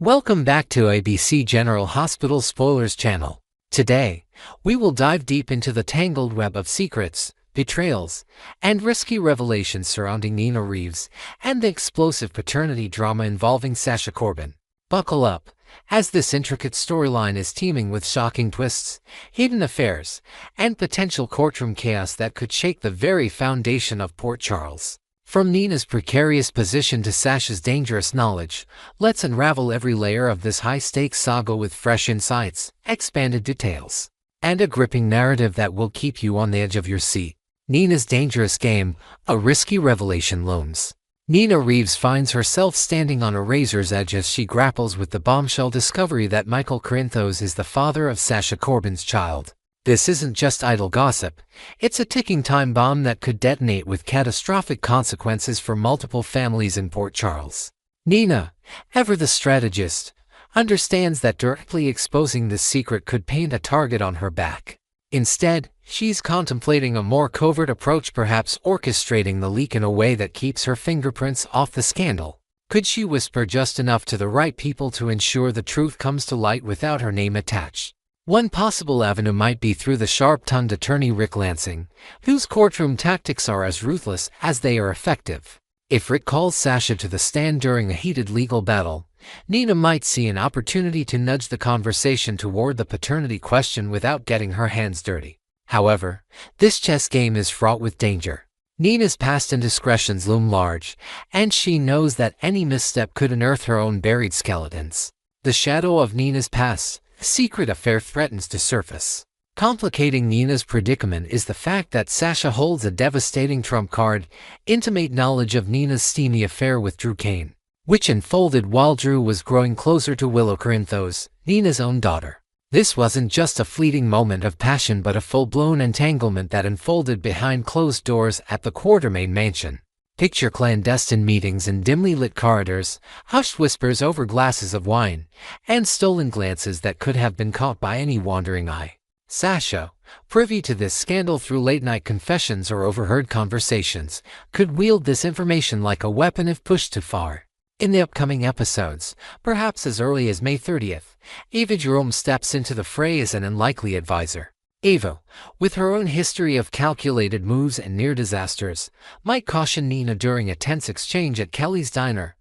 Welcome back to ABC General Hospital Spoilers channel. Today, we will dive deep into the tangled web of secrets, betrayals, and risky revelations surrounding Nina Reeves and the explosive paternity drama involving Sasha Corbin. Buckle up, as this intricate storyline is teeming with shocking twists, hidden affairs, and potential courtroom chaos that could shake the very foundation of Port Charles. From Nina's precarious position to Sasha's dangerous knowledge, let's unravel every layer of this high-stakes saga with fresh insights, expanded details, and a gripping narrative that will keep you on the edge of your seat. Nina's dangerous game, a risky revelation looms. Nina Reeves finds herself standing on a razor's edge as she grapples with the bombshell discovery that Michael Corinthos is the father of Sasha Corbin's child. This isn't just idle gossip, it's a ticking time bomb that could detonate with catastrophic consequences for multiple families in Port Charles. Nina, ever the strategist, understands that directly exposing this secret could paint a target on her back. Instead, she's contemplating a more covert approach, perhaps orchestrating the leak in a way that keeps her fingerprints off the scandal. Could she whisper just enough to the right people to ensure the truth comes to light without her name attached? One possible avenue might be through the sharp-tongued attorney Rick Lansing, whose courtroom tactics are as ruthless as they are effective. If Rick calls Sasha to the stand during a heated legal battle, Nina might see an opportunity to nudge the conversation toward the paternity question without getting her hands dirty. However, this chess game is fraught with danger. Nina's past indiscretions loom large, and she knows that any misstep could unearth her own buried skeletons. The shadow of Nina's past, secret affair threatens to surface. Complicating Nina's predicament is the fact that Sasha holds a devastating trump card, intimate knowledge of Nina's steamy affair with Drew Kane, which unfolded while Drew was growing closer to Willow Corinthos, Nina's own daughter. This wasn't just a fleeting moment of passion but a full-blown entanglement that unfolded behind closed doors at the Quartermain mansion. Picture clandestine meetings in dimly lit corridors, hushed whispers over glasses of wine, and stolen glances that could have been caught by any wandering eye. Sasha, privy to this scandal through late-night confessions or overheard conversations, could wield this information like a weapon if pushed too far. In the upcoming episodes, perhaps as early as May 30th, Ava Jerome steps into the fray as an unlikely advisor. Ava, with her own history of calculated moves and near disasters, might caution Nina during a tense exchange at Kelly's diner,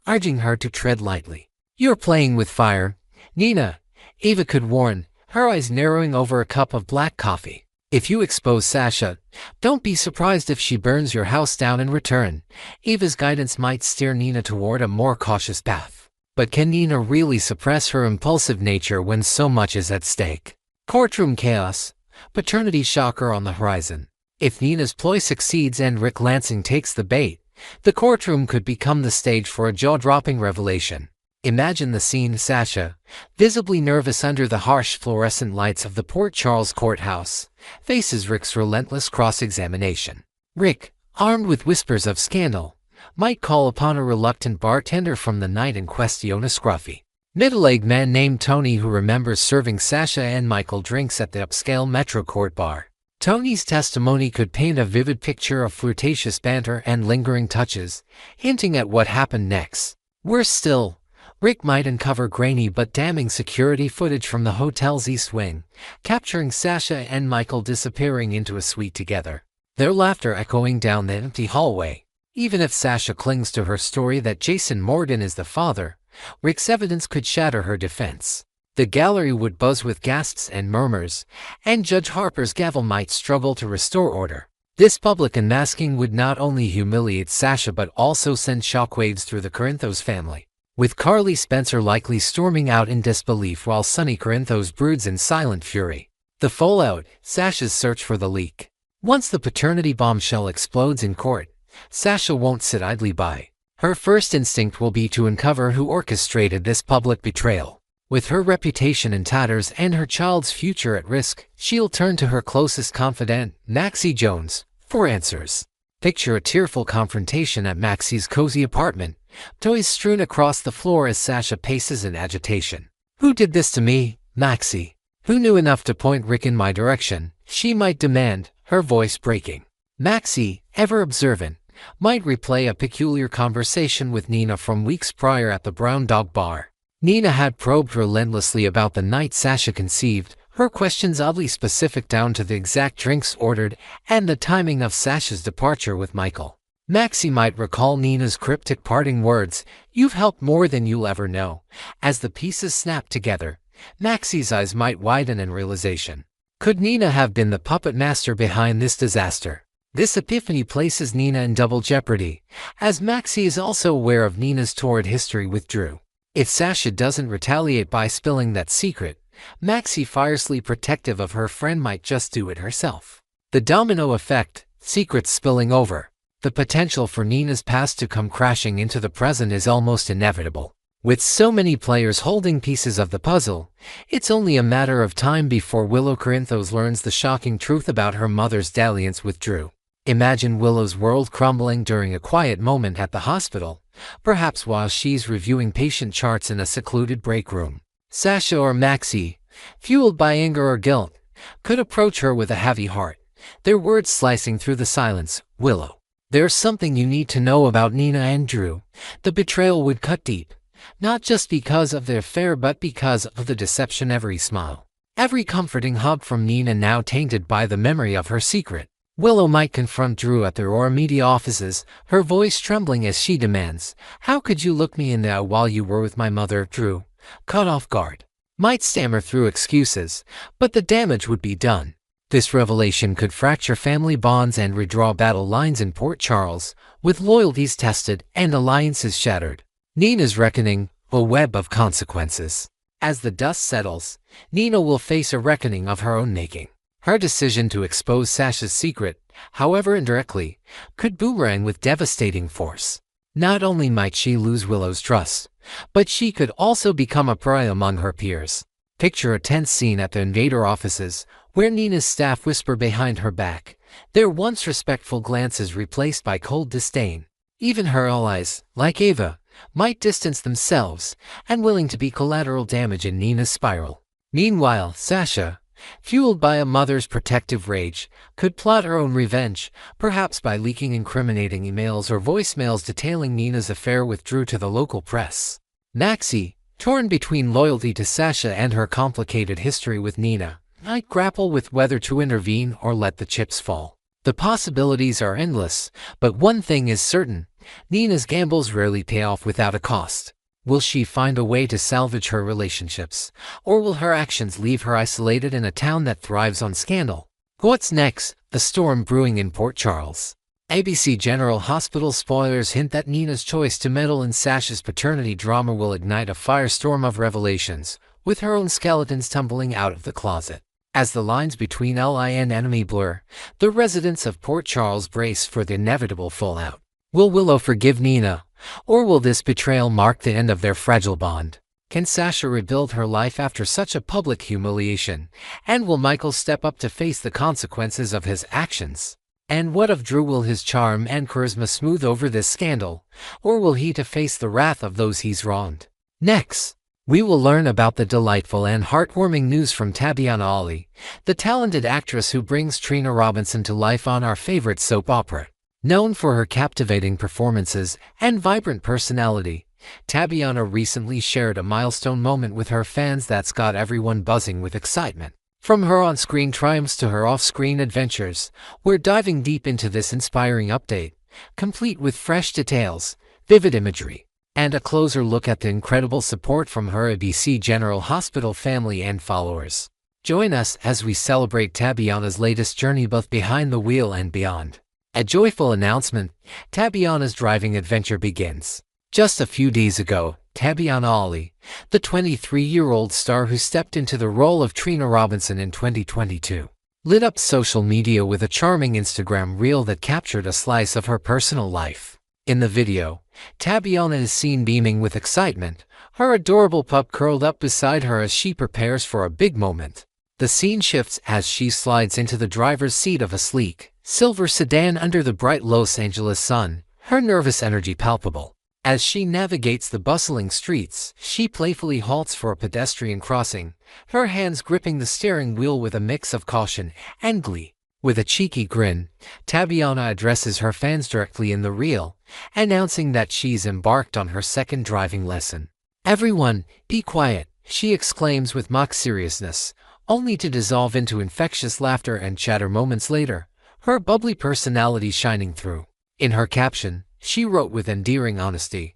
urging her to tread lightly. "You're playing with fire, Nina," Ava could warn, her eyes narrowing over a cup of black coffee. "If you expose Sasha, don't be surprised if she burns your house down in return." Ava's guidance might steer Nina toward a more cautious path. But can Nina really suppress her impulsive nature when so much is at stake? Courtroom chaos, paternity shocker on the horizon. If Nina's ploy succeeds and Rick Lansing takes the bait, the courtroom could become the stage for a jaw-dropping revelation. Imagine the scene: Sasha, visibly nervous under the harsh fluorescent lights of the Port Charles courthouse, faces Rick's relentless cross-examination. Rick, armed with whispers of scandal, might call upon a reluctant bartender from the night in question, a scruffy, middle-aged man named Tony who remembers serving Sasha and Michael drinks at the upscale Metro Court bar. Tony's testimony could paint a vivid picture of flirtatious banter and lingering touches, hinting at what happened next. Worse still, Rick might uncover grainy but damning security footage from the hotel's East Wing, capturing Sasha and Michael disappearing into a suite together, their laughter echoing down the empty hallway. Even if Sasha clings to her story that Jason Morgan is the father, Rick's evidence could shatter her defense. The gallery would buzz with gasps and murmurs, and Judge Harper's gavel might struggle to restore order. This public unmasking would not only humiliate Sasha but also send shockwaves through the Corinthos family, with Carly Spencer likely storming out in disbelief while Sonny Corinthos broods in silent fury. The fallout: Sasha's search for the leak. Once the paternity bombshell explodes in court, Sasha won't sit idly by. Her first instinct will be to uncover who orchestrated this public betrayal. With her reputation in tatters and her child's future at risk, she'll turn to her closest confidant, Maxie Jones, for answers. Picture a tearful confrontation at Maxie's cozy apartment, toys strewn across the floor as Sasha paces in agitation. "Who did this to me, Maxie? Who knew enough to point Rick in my direction?" she might demand, her voice breaking. Maxie, ever observant, might replay a peculiar conversation with Nina from weeks prior at the Brown Dog Bar. Nina had probed relentlessly about the night Sasha conceived, her questions oddly specific down to the exact drinks ordered and the timing of Sasha's departure with Michael. Maxie might recall Nina's cryptic parting words, "You've helped more than you'll ever know." As the pieces snapped together, Maxie's eyes might widen in realization. Could Nina have been the puppet master behind this disaster? This epiphany places Nina in double jeopardy, as Maxie is also aware of Nina's torrid history with Drew. If Sasha doesn't retaliate by spilling that secret, Maxie, fiercely protective of her friend, might just do it herself. The domino effect, secrets spilling over. The potential for Nina's past to come crashing into the present is almost inevitable. With so many players holding pieces of the puzzle, it's only a matter of time before Willow Corinthos learns the shocking truth about her mother's dalliance with Drew. Imagine Willow's world crumbling during a quiet moment at the hospital, perhaps while she's reviewing patient charts in a secluded break room. Sasha or Maxie, fueled by anger or guilt, could approach her with a heavy heart, their words slicing through the silence. "Willow, there's something you need to know about Nina and Drew." The betrayal would cut deep, not just because of their affair but because of the deception. Every smile, every comforting hug from Nina now tainted by the memory of her secret. Willow might confront Drew at their Aura Media offices, her voice trembling as she demands, "How could you look me in the eye while you were with my mother?" Drew, caught off guard, might stammer through excuses, but the damage would be done. This revelation could fracture family bonds and redraw battle lines in Port Charles, with loyalties tested and alliances shattered. Nina's reckoning, a web of consequences. As the dust settles, Nina will face a reckoning of her own making. Her decision to expose Sasha's secret, however indirectly, could boomerang with devastating force. Not only might she lose Willow's trust, but she could also become a pariah among her peers. Picture a tense scene at the Invader offices, where Nina's staff whisper behind her back, their once respectful glances replaced by cold disdain. Even her allies, like Ava, might distance themselves, unwilling to be collateral damage in Nina's spiral. Meanwhile, Sasha, fueled by a mother's protective rage, could plot her own revenge, perhaps by leaking incriminating emails or voicemails detailing Nina's affair with Drew to the local press. Maxie, torn between loyalty to Sasha and her complicated history with Nina, might grapple with whether to intervene or let the chips fall. The possibilities are endless, but one thing is certain: Nina's gambles rarely pay off without a cost. Will she find a way to salvage her relationships, or will her actions leave her isolated in a town that thrives on scandal? What's next? The storm brewing in Port Charles. ABC General Hospital spoilers hint that Nina's choice to meddle in Sasha's paternity drama will ignite a firestorm of revelations, with her own skeletons tumbling out of the closet. As the lines between ally and enemy blur, the residents of Port Charles brace for the inevitable fallout. Will Willow forgive Nina, or will this betrayal mark the end of their fragile bond? Can Sasha rebuild her life after such a public humiliation? And will Michael step up to face the consequences of his actions? And what of Drew? Will his charm and charisma smooth over this scandal, or will he to face the wrath of those he's wronged? Next, we will learn about the delightful and heartwarming news from Tabyana Ali, the talented actress who brings Trina Robinson to life on our favorite soap opera. Known for her captivating performances and vibrant personality, Tabyana recently shared a milestone moment with her fans that's got everyone buzzing with excitement. From her on-screen triumphs to her off-screen adventures, we're diving deep into this inspiring update, complete with fresh details, vivid imagery, and a closer look at the incredible support from her ABC General Hospital family and followers. Join us as we celebrate Tabyana's latest journey both behind the wheel and beyond. A joyful announcement: Tabyana's driving adventure begins. Just a few days ago, Tabyana Ali, the 23-year-old star who stepped into the role of Trina Robinson in 2022, lit up social media with a charming Instagram reel that captured a slice of her personal life. In the video, Tabyana is seen beaming with excitement, her adorable pup curled up beside her as she prepares for a big moment. The scene shifts as she slides into the driver's seat of a sleek, silver sedan under the bright Los Angeles sun, her nervous energy palpable. As she navigates the bustling streets, she playfully halts for a pedestrian crossing, her hands gripping the steering wheel with a mix of caution and glee. With a cheeky grin, Tabyana addresses her fans directly in the reel, announcing that she's embarked on her second driving lesson. "Everyone, be quiet," she exclaims with mock seriousness, only to dissolve into infectious laughter and chatter moments later, her bubbly personality shining through. In her caption, she wrote with endearing honesty,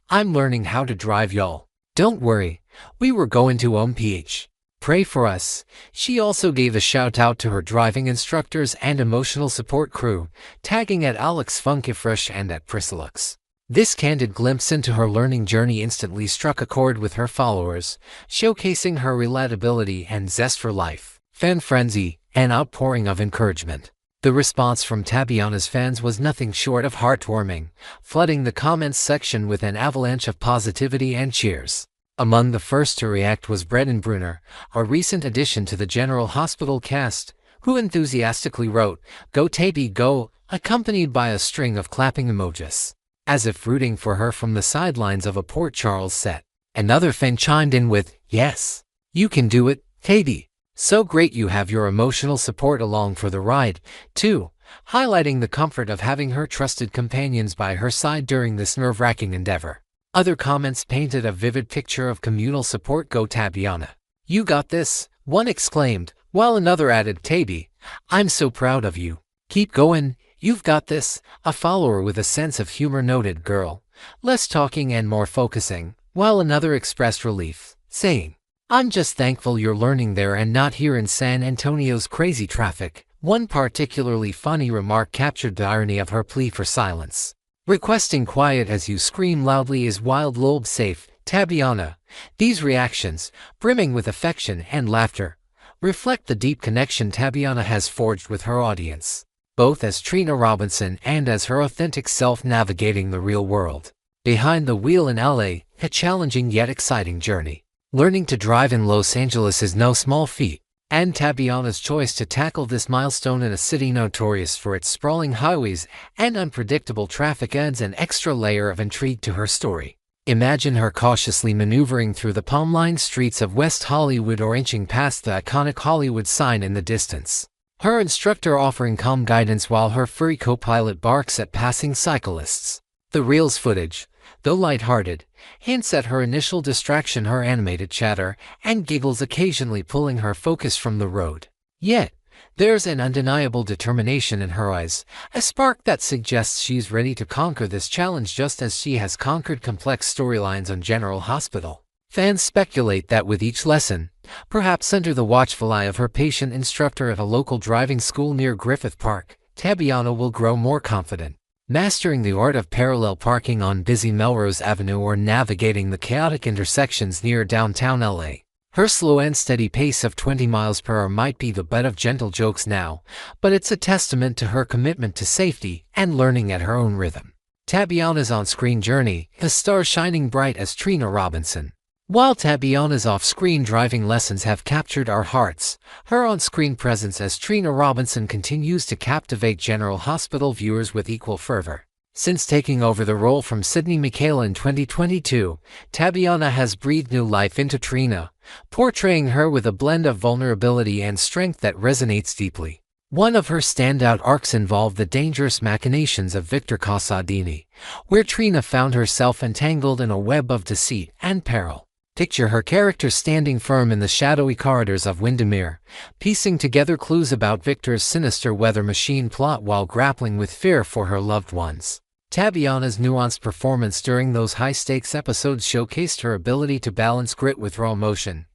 "I'm learning how to drive, y'all. Don't worry, we were going to PH. Pray for us." She also gave a shout out to her driving instructors and emotional support crew, tagging at Alex Funkifresh and at Priscillux. This candid glimpse into her learning journey instantly struck a chord with her followers, showcasing her relatability and zest for life. Fan frenzy, an outpouring of encouragement. The response from Tabyana's fans was nothing short of heartwarming, flooding the comments section with an avalanche of positivity and cheers. Among the first to react was Brunner, a recent addition to the General Hospital cast, who enthusiastically wrote, "Go Taby go," accompanied by a string of clapping emojis, as if rooting for her from the sidelines of a Port Charles set. Another fan chimed in with, "Yes, you can do it, Taby. So great you have your emotional support along for the ride, too," highlighting the comfort of having her trusted companions by her side during this nerve-wracking endeavor. Other comments painted a vivid picture of communal support. "Go Tabyana. You got this," one exclaimed, while another added, "Taby, I'm so proud of you. Keep going, you've got this." A follower with a sense of humor noted, "Girl, less talking and more focusing," while another expressed relief, saying, "I'm just thankful you're learning there and not here in San Antonio's crazy traffic." One particularly funny remark captured the irony of her plea for silence. "Requesting quiet as you scream loudly is wild lobe safe, Tabyana." These reactions, brimming with affection and laughter, reflect the deep connection Tabyana has forged with her audience, both as Trina Robinson and as her authentic self navigating the real world. Behind the wheel in LA, a challenging yet exciting journey. Learning to drive in Los Angeles is no small feat, and Tabyana's choice to tackle this milestone in a city notorious for its sprawling highways and unpredictable traffic adds an extra layer of intrigue to her story. Imagine her cautiously maneuvering through the palm-lined streets of West Hollywood or inching past the iconic Hollywood sign in the distance, her instructor offering calm guidance while her furry co-pilot barks at passing cyclists. The Reels footage, though lighthearted, hints at her initial distraction, her animated chatter and giggles occasionally pulling her focus from the road. Yet, there's an undeniable determination in her eyes, a spark that suggests she's ready to conquer this challenge just as she has conquered complex storylines on General Hospital. Fans speculate that with each lesson, perhaps under the watchful eye of her patient instructor at a local driving school near Griffith Park, Tabyana will grow more confident, mastering the art of parallel parking on busy Melrose Avenue or navigating the chaotic intersections near downtown LA. Her slow and steady pace of 20 miles per hour might be the butt of gentle jokes now, but it's a testament to her commitment to safety and learning at her own rhythm. Tabyana's on-screen journey, the star shining bright as Trina Robinson. While Tabyana's off-screen driving lessons have captured our hearts, her on-screen presence as Trina Robinson continues to captivate General Hospital viewers with equal fervor. Since taking over the role from Sydney Michaela in 2022, Tabyana has breathed new life into Trina, portraying her with a blend of vulnerability and strength that resonates deeply. One of her standout arcs involved the dangerous machinations of Victor Casadini, where Trina found herself entangled in a web of deceit and peril. Picture her character standing firm in the shadowy corridors of Windermere, piecing together clues about Victor's sinister weather machine plot while grappling with fear for her loved ones. Tabyana's nuanced performance during those high-stakes episodes showcased her ability to balance grit with raw emotion,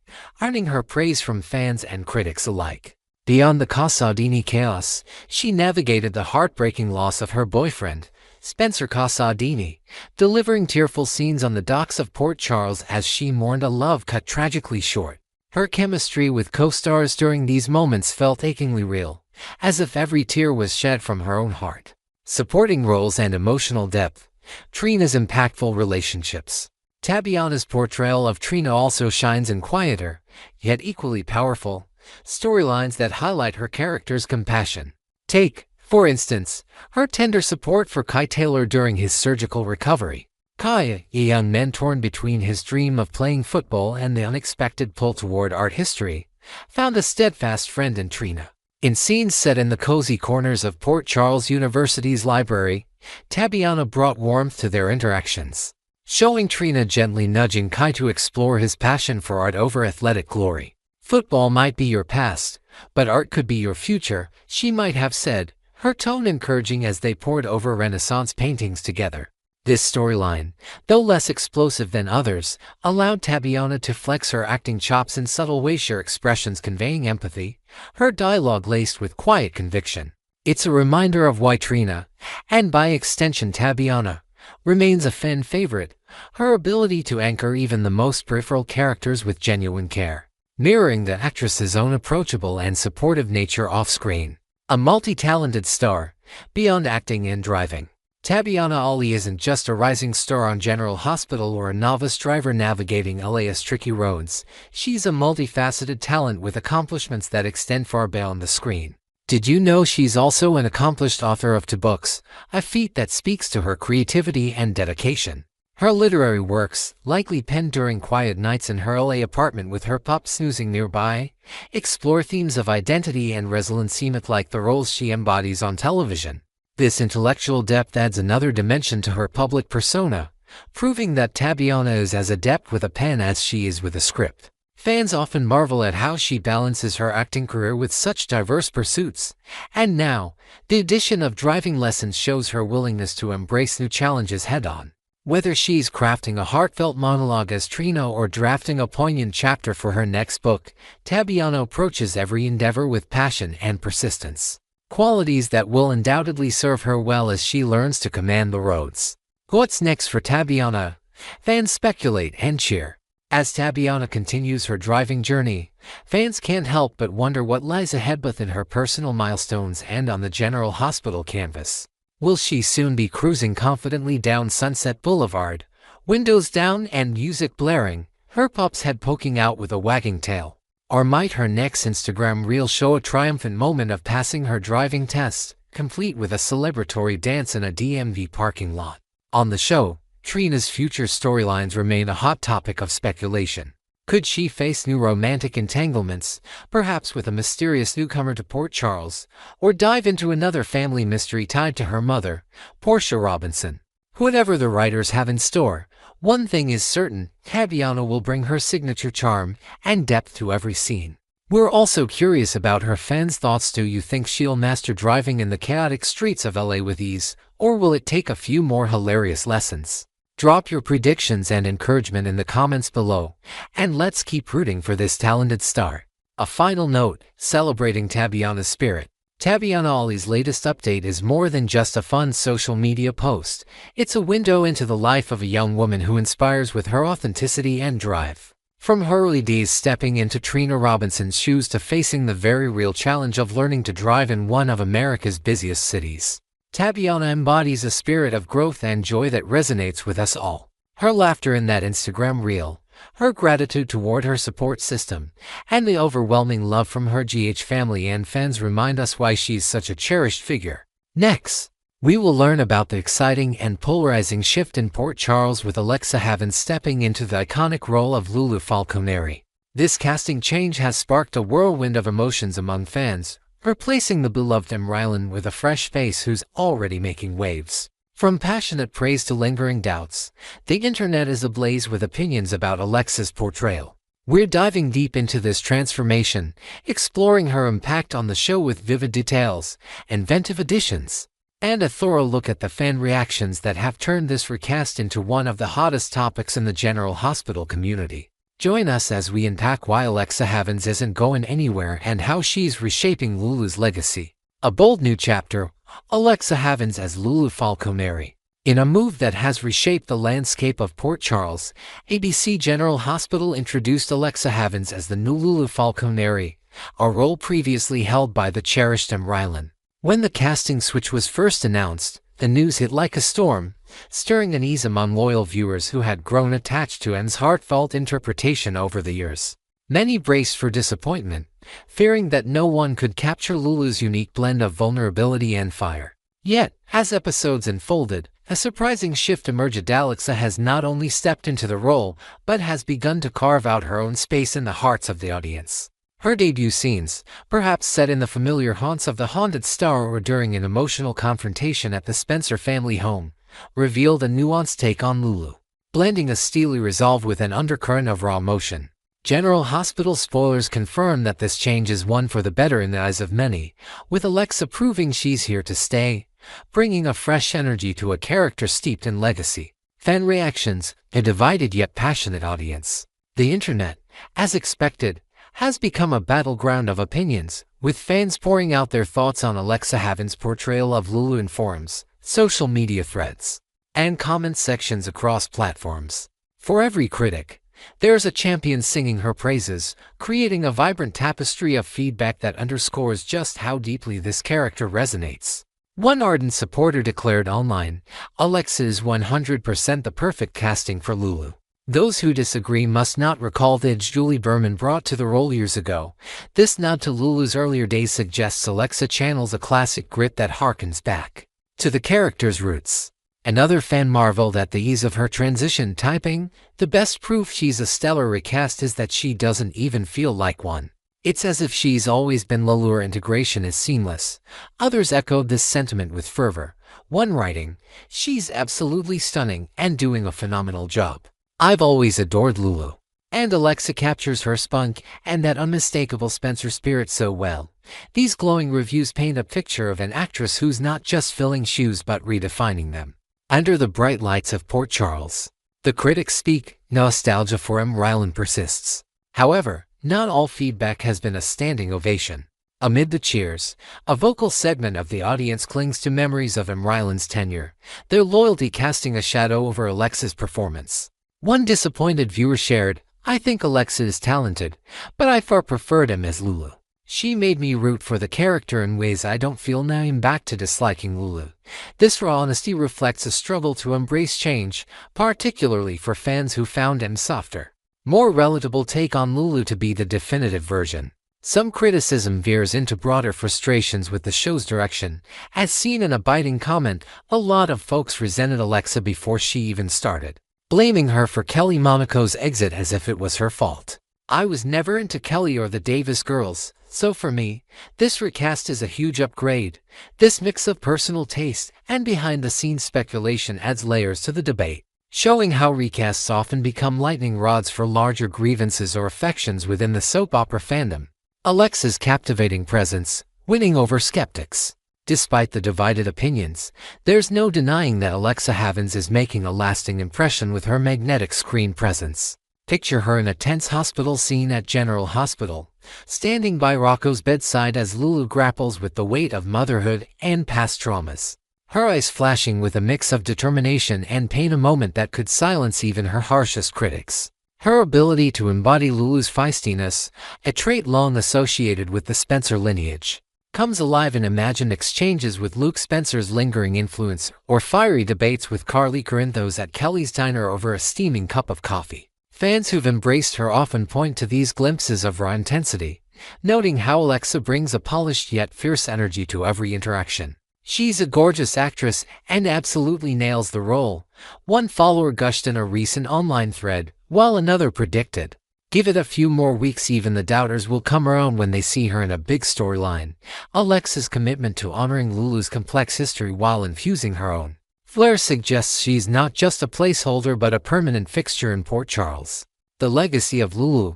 earning her praise from fans and critics alike. Beyond the Casadini chaos, she navigated the heartbreaking loss of her boyfriend, Spencer Casadini, delivering tearful scenes on the docks of Port Charles as she mourned a love cut tragically short. Her chemistry with co-stars during these moments felt achingly real, as if every tear was shed from her own heart. Supporting roles and emotional depth, Trina's impactful relationships. Tabyana's portrayal of Trina also shines in quieter, yet equally powerful, storylines that highlight her character's compassion. Take, for instance, her tender support for Kai Taylor during his surgical recovery. Kai, a young man torn between his dream of playing football and the unexpected pull toward art history, found a steadfast friend in Trina. In scenes set in the cozy corners of Port Charles University's library, Tabyana brought warmth to their interactions, showing Trina gently nudging Kai to explore his passion for art over athletic glory. "Football might be your past, but art could be your future," she might have said, her tone encouraging as they pored over Renaissance paintings together. This storyline, though less explosive than others, allowed Tabyana to flex her acting chops in subtle ways, her expressions conveying empathy, her dialogue laced with quiet conviction. It's a reminder of why Trina, and by extension Tabyana, remains a fan favorite, her ability to anchor even the most peripheral characters with genuine care, mirroring the actress's own approachable and supportive nature off-screen. A multi-talented star, beyond acting and driving, Tabyana Ali isn't just a rising star on General Hospital or a novice driver navigating LA's tricky roads. She's a multifaceted talent with accomplishments that extend far beyond the screen. Did you know she's also an accomplished author of 2 books, a feat that speaks to her creativity and dedication? Her literary works, likely penned during quiet nights in her LA apartment with her pup snoozing nearby, explore themes of identity and resilience like the roles she embodies on television. This intellectual depth adds another dimension to her public persona, proving that Tabyana is as adept with a pen as she is with a script. Fans often marvel at how she balances her acting career with such diverse pursuits, and now, the addition of driving lessons shows her willingness to embrace new challenges head-on. Whether she's crafting a heartfelt monologue as Trina or drafting a poignant chapter for her next book, Tabyana approaches every endeavor with passion and persistence, qualities that will undoubtedly serve her well as she learns to command the roads. What's next for Tabyana? Fans speculate and cheer. As Tabyana continues her driving journey, fans can't help but wonder what lies ahead both in her personal milestones and on the General Hospital canvas. Will she soon be cruising confidently down Sunset Boulevard, windows down and music blaring, her pup's head poking out with a wagging tail? Or might her next Instagram reel show a triumphant moment of passing her driving test, complete with a celebratory dance in a DMV parking lot? On the show, Trina's future storylines remain a hot topic of speculation. Could she face new romantic entanglements, perhaps with a mysterious newcomer to Port Charles, or dive into another family mystery tied to her mother, Portia Robinson? Whatever the writers have in store, one thing is certain: Tabyana will bring her signature charm and depth to every scene. We're also curious about her fans' thoughts. Do you think she'll master driving in the chaotic streets of LA with ease, or will it take a few more hilarious lessons? Drop your predictions and encouragement in the comments below, and let's keep rooting for this talented star. A final note, celebrating Tabyana's spirit. Tabyana Ali's latest update is more than just a fun social media post. It's a window into the life of a young woman who inspires with her authenticity and drive. From her early days stepping into Trina Robinson's shoes to facing the very real challenge of learning to drive in one of America's busiest cities, Tabyana embodies a spirit of growth and joy that resonates with us all. Her laughter in that Instagram reel, her gratitude toward her support system, and the overwhelming love from her GH family and fans remind us why she's such a cherished figure. Next, we will learn about the exciting and polarizing shift in Port Charles with Alexa Havins stepping into the iconic role of Lulu Falconeri. This casting change has sparked a whirlwind of emotions among fans, replacing the beloved Rylan with a fresh face who's already making waves. From passionate praise to lingering doubts, the internet is ablaze with opinions about Alexa's portrayal. We're diving deep into this transformation, exploring her impact on the show with vivid details, inventive additions, and a thorough look at the fan reactions that have turned this recast into one of the hottest topics in the General Hospital community. Join us as we unpack why Alexa Havins isn't going anywhere and how she's reshaping Lulu's legacy. A bold new chapter, Alexa Havins as Lulu Falconeri. In a move that has reshaped the landscape of Port Charles, ABC General Hospital introduced Alexa Havins as the new Lulu Falconeri, a role previously held by the cherished Rylan. When the casting switch was first announced, the news hit like a storm, stirring unease among loyal viewers who had grown attached to M's heartfelt interpretation over the years. Many braced for disappointment, fearing that no one could capture Lulu's unique blend of vulnerability and fire. Yet, as episodes unfolded, a surprising shift emerged. Alexa has not only stepped into the role, but has begun to carve out her own space in the hearts of the audience. Her debut scenes, perhaps set in the familiar haunts of the haunted star or during an emotional confrontation at the Spencer family home, revealed a nuanced take on Lulu. blending a steely resolve with an undercurrent of raw emotion. General Hospital spoilers confirm that this change is one for the better in the eyes of many, with Alexa proving she's here to stay, bringing a fresh energy to a character steeped in legacy. Fan reactions, a divided yet passionate audience. The internet, as expected, has become a battleground of opinions, with fans pouring out their thoughts on Alexa Havins' portrayal of Lulu in forums, social media threads, and comment sections across platforms. For every critic, there's a champion singing her praises, creating a vibrant tapestry of feedback that underscores just how deeply this character resonates. One ardent supporter declared online, "Alexa is 100% the perfect casting for Lulu." Those who disagree must not recall the edge Julie Berman brought to the role years ago. This nod to Lulu's earlier days suggests Alexa channels a classic grit that harkens back to the character's roots. Another fan marveled at the ease of her transition, typing, "The best proof she's a stellar recast is that she doesn't even feel like one. It's as if she's always been Lulu. Her integration is seamless." Others echoed this sentiment with fervor, one writing, "She's absolutely stunning and doing a phenomenal job. I've always adored Lulu. And Alexa captures her spunk and that unmistakable Spencer spirit so well." These glowing reviews paint a picture of an actress who's not just filling shoes but redefining them. Under the bright lights of Port Charles, the critics speak, nostalgia for Rylan persists. However, not all feedback has been a standing ovation. Amid the cheers, a vocal segment of the audience clings to memories of Rylan's tenure, their loyalty casting a shadow over Alexa's performance. One disappointed viewer shared, "I think Alexa is talented, but I far preferred him as Lulu. She made me root for the character in ways I don't feel now I'm back to disliking Lulu." This raw honesty reflects a struggle to embrace change, particularly for fans who found him softer, more relatable take on Lulu to be the definitive version. Some criticism veers into broader frustrations with the show's direction. As seen in a biting comment, a lot of folks resented Alexa before she even started, blaming her for Kelly Monaco's exit as if it was her fault. "I was never into Kelly or the Davis girls, so for me, this recast is a huge upgrade." This mix of personal taste and behind-the-scenes speculation adds layers to the debate, showing how recasts often become lightning rods for larger grievances or affections within the soap opera fandom. Alexa's captivating presence, winning over skeptics. Despite the divided opinions, there's no denying that Alexa Havins is making a lasting impression with her magnetic screen presence. Picture her in a tense hospital scene at General Hospital, standing by Rocco's bedside as Lulu grapples with the weight of motherhood and past traumas. Her eyes flashing with a mix of determination and pain, a moment that could silence even her harshest critics. Her ability to embody Lulu's feistiness, a trait long associated with the Spencer lineage, comes alive in imagined exchanges with Luke Spencer's lingering influence or fiery debates with Carly Corinthos at Kelly's diner over a steaming cup of coffee. Fans who've embraced her often point to these glimpses of raw intensity, noting how Alexa brings a polished yet fierce energy to every interaction. "She's a gorgeous actress and absolutely nails the role," one follower gushed in a recent online thread, while another predicted, "Give it a few more weeks, even the doubters will come around when they see her in a big storyline." Alexa's commitment to honoring Lulu's complex history while infusing her own flair suggests she's not just a placeholder but a permanent fixture in Port Charles. The legacy of Lulu,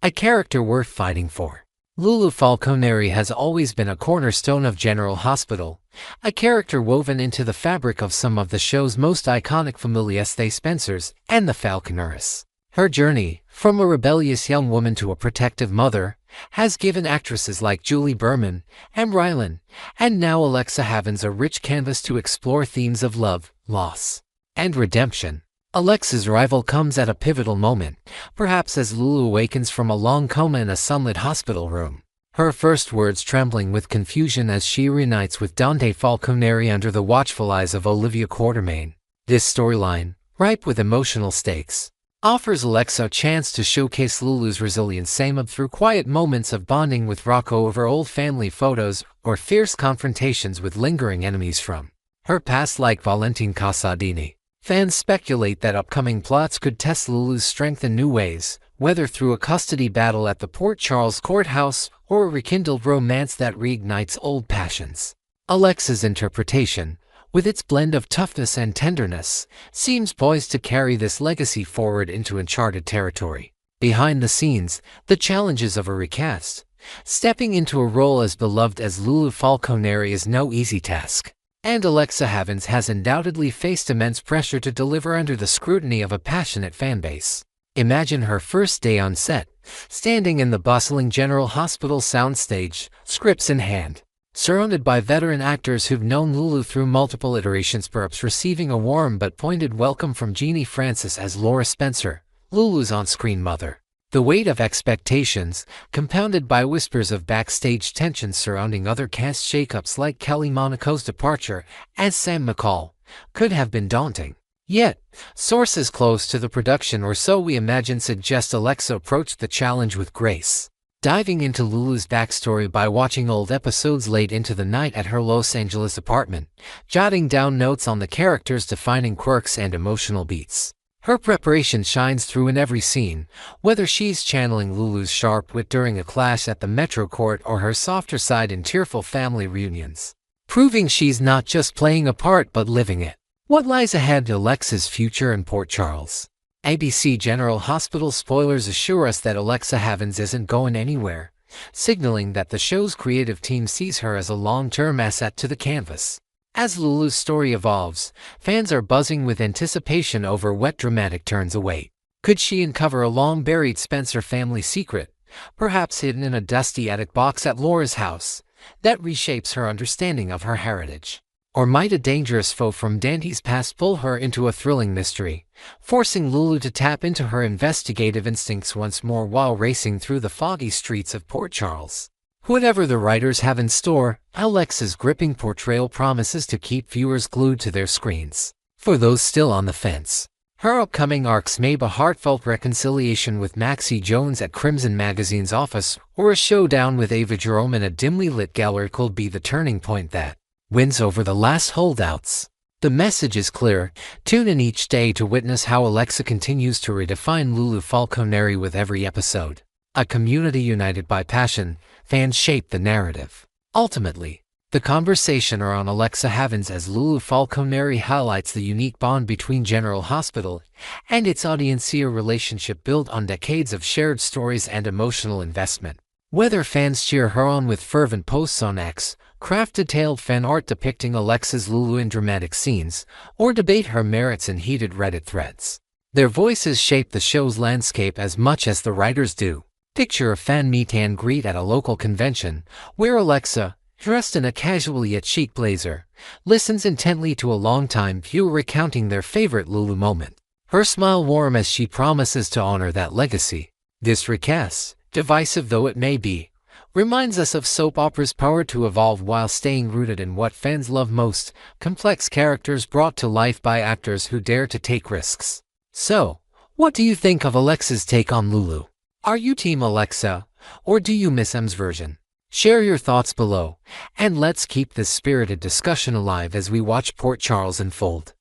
a character worth fighting for. Lulu Falconeri has always been a cornerstone of General Hospital, a character woven into the fabric of some of the show's most iconic familias, the Spencers and the Falconeris. Her journey, from a rebellious young woman to a protective mother, has given actresses like Julie Berman, Rylan, and now Alexa Havins a rich canvas to explore themes of love, loss, and redemption. Alexa's arrival comes at a pivotal moment, perhaps as Lulu awakens from a long coma in a sunlit hospital room. Her first words trembling with confusion as she reunites with Dante Falconeri under the watchful eyes of Olivia Quartermaine. This storyline, ripe with emotional stakes, offers Alexa a chance to showcase Lulu's resilience, same through quiet moments of bonding with Rocco over old family photos or fierce confrontations with lingering enemies from her past like Valentine Casadini. Fans speculate that upcoming plots could test Lulu's strength in new ways, whether through a custody battle at the Port Charles courthouse or a rekindled romance that reignites old passions. Alexa's interpretation, with its blend of toughness and tenderness, seems poised to carry this legacy forward into uncharted territory. Behind the scenes, the challenges of a recast. Stepping into a role as beloved as Lulu Falconeri is no easy task. And Alexa Havins has undoubtedly faced immense pressure to deliver under the scrutiny of a passionate fanbase. Imagine her first day on set, standing in the bustling General Hospital soundstage, scripts in hand. Surrounded by veteran actors who've known Lulu through multiple iterations, perhaps receiving a warm but pointed welcome from Jeannie Francis as Laura Spencer, Lulu's on-screen mother. The weight of expectations, compounded by whispers of backstage tensions surrounding other cast shakeups like Kelly Monaco's departure as Sam McCall, could have been daunting. Yet, sources close to the production, or so we imagine, suggest Alexa approached the challenge with grace. Diving into Lulu's backstory by watching old episodes late into the night at her Los Angeles apartment, jotting down notes on the characters' defining quirks and emotional beats. Her preparation shines through in every scene, whether she's channeling Lulu's sharp wit during a clash at the Metro Court or her softer side in tearful family reunions, proving she's not just playing a part but living it. What lies ahead to Alexa's future in Port Charles? ABC General Hospital spoilers assure us that Alexa Havins isn't going anywhere, signaling that the show's creative team sees her as a long-term asset to the canvas. As Lulu's story evolves, fans are buzzing with anticipation over what dramatic turns await. Could she uncover a long-buried Spencer family secret, perhaps hidden in a dusty attic box at Laura's house, that reshapes her understanding of her heritage? Or might a dangerous foe from Dante's past pull her into a thrilling mystery, forcing Lulu to tap into her investigative instincts once more while racing through the foggy streets of Port Charles? Whatever the writers have in store, Alexa's gripping portrayal promises to keep viewers glued to their screens. For those still on the fence, her upcoming arcs may be a heartfelt reconciliation with Maxie Jones at Crimson Magazine's office, or a showdown with Ava Jerome in a dimly lit gallery could be the turning point that wins over the last holdouts. The message is clear. Tune in each day to witness how Alexa continues to redefine Lulu Falconeri with every episode. A community united by passion, fans shape the narrative. Ultimately, the conversation around Alexa Havins as Lulu Falconeri highlights the unique bond between General Hospital and its audience, a relationship built on decades of shared stories and emotional investment. Whether fans cheer her on with fervent posts on X, craft detailed fan art depicting Alexa's Lulu in dramatic scenes, or debate her merits in heated Reddit threads, their voices shape the show's landscape as much as the writers do. Picture a fan meet and greet at a local convention, where Alexa, dressed in a casual yet chic blazer, listens intently to a longtime viewer recounting their favorite Lulu moment. Her smile warm as she promises to honor that legacy. This recast, divisive though it may be, reminds us of soap opera's power to evolve while staying rooted in what fans love most: complex characters brought to life by actors who dare to take risks. So, what do you think of Alexa's take on Lulu? Are you Team Alexa, or do you miss M's version? Share your thoughts below, and let's keep this spirited discussion alive as we watch Port Charles unfold.